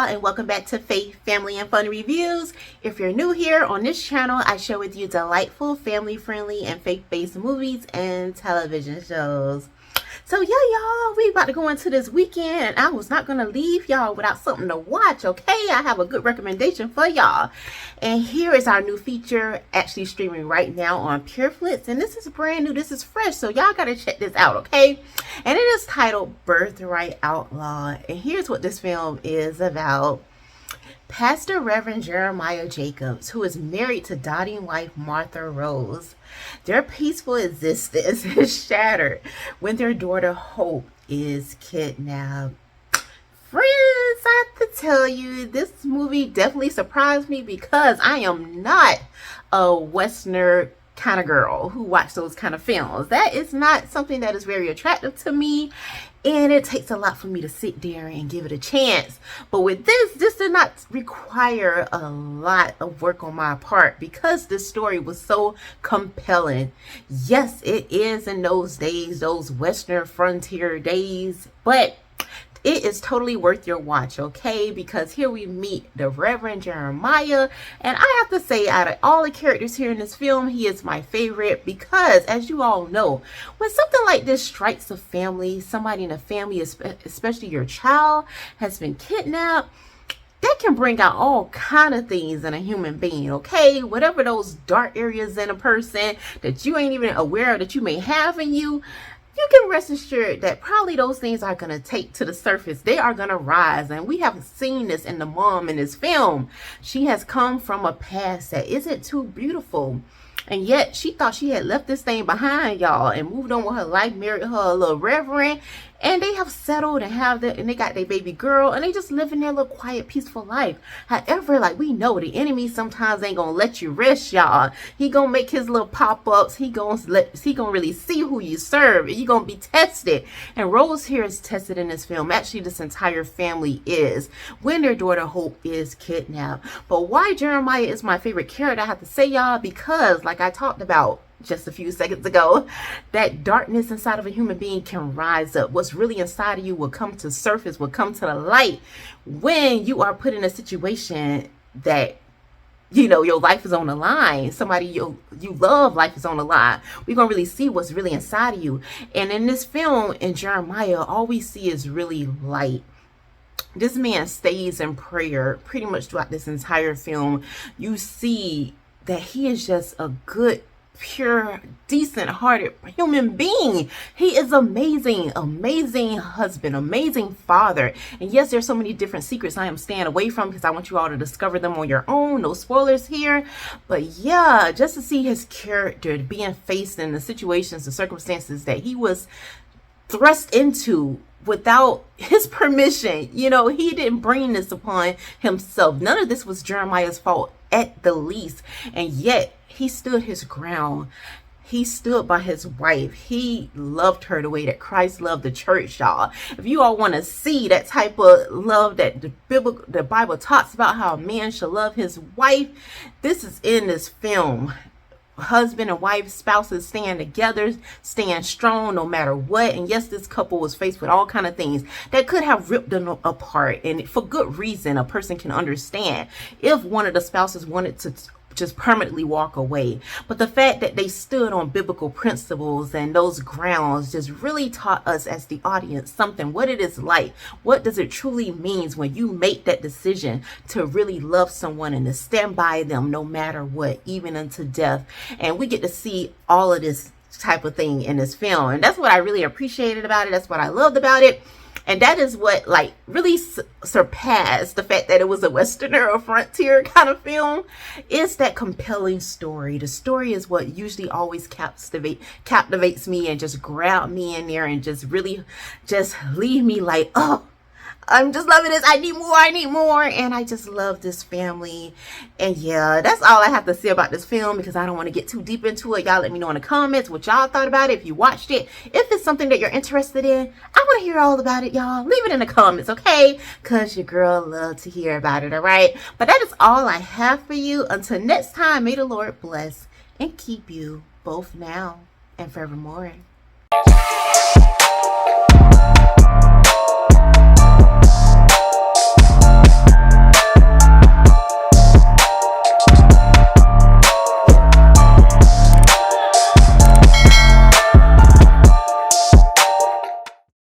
y'all, and welcome back to Faith, Family, and Fun Reviews. If you're new here on this channel, I share with you delightful, family-friendly, and faith-based movies and television shows. So yeah, y'all, we about to go into this weekend, and I was not going to leave y'all without something to watch, okay? I have a good recommendation for y'all. And here is our new feature, actually streaming right now on Pureflix, and this is brand new, this is fresh, so y'all got to check this out, okay? And it is titled Birthright, Outlaw, and here's what this film is about. Pastor Reverend Jeremiah Jacobs, who is married to doting wife Martha Rose, their peaceful existence is shattered when their daughter Hope is kidnapped. Friends, I have to tell you, this movie definitely surprised me because I am not a Westerner kind of girl who watch those kind of films. That is not something that is very attractive to me, and it takes a lot for me to sit there and give it a chance. But with this did not require a lot of work on my part because this story was so compelling. Yes, it is in those days, those Western frontier days, but it is totally worth your watch, okay? Because here we meet the Reverend Jeremiah, and I have to say, out of all the characters here in this film, he is my favorite because, as you all know, when something like this strikes a family, somebody in a family, especially your child, has been kidnapped, that can bring out all kind of things in a human being, okay? Whatever those dark areas in a person that you ain't even aware of that you may have in you, you can rest assured that probably those things are going to take to the surface. They are going to rise. And we have seen this in the mom in this film. She has come from a past that isn't too beautiful. And yet she thought she had left this thing behind, y'all, and moved on with her life, married her little reverend. And they have settled and they got their baby girl, and they just living their little quiet, peaceful life. However, like we know, the enemy sometimes ain't gonna let you rest, y'all. He gonna make his little pop-ups. He gonna really see who you serve, and you gonna be tested. And Rose here is tested in this film. Actually, this entire family is when their daughter Hope is kidnapped. But why Jeremiah is my favorite character, I have to say, y'all, because like I talked about just a few seconds ago, that darkness inside of a human being can rise up. What's really inside of you will come to surface, will come to the light when you are put in a situation that, you know, your life is on the line. Somebody you love, life is on the line. We're gonna really see what's really inside of you. And in this film, in Jeremiah, all we see is really light. This man stays in prayer pretty much throughout this entire film. You see that he is just a good, pure, decent-hearted human being. He is amazing husband, amazing father. And yes, there's so many different secrets I am staying away from because I want you all to discover them on your own. No spoilers here. But yeah, just to see his character being faced in the situations, the circumstances that he was thrust into without his permission. You know, he didn't bring this upon himself. None of this was Jeremiah's fault at the least. And yet he stood his ground. He stood by his wife. He loved her the way that Christ loved the church, y'all. If you all want to see that type of love that the Bible talks about, how a man should love his wife, this is in this film. Husband and wife, spouses stand together, stand strong no matter what. And yes, this couple was faced with all kind of things that could have ripped them apart, and for good reason. A person can understand if one of the spouses wanted to just permanently walk away. But the fact that they stood on biblical principles and those grounds just really taught us as the audience something, what it is like. What does it truly means when you make that decision to really love someone and to stand by them no matter what, even unto death. And we get to see all of this type of thing in this film. And that's what I really appreciated about it. That's what I loved about it. And that is what like really surpassed the fact that it was a Westerner or frontier kind of film, is that compelling story. The story is what usually always captivates me and just grab me in there and just really just leave me like, oh, I'm just loving this. I need more. And I just love this family. And yeah, that's all I have to say about this film because I don't want to get too deep into it. Y'all let me know in the comments what y'all thought about it. If you watched it, if it's something that you're interested in, I want to hear all about it, y'all. Leave it in the comments, okay? Because your girl loves to hear about it, all right? But that is all I have for you. Until next time, may the Lord bless and keep you both now and forevermore.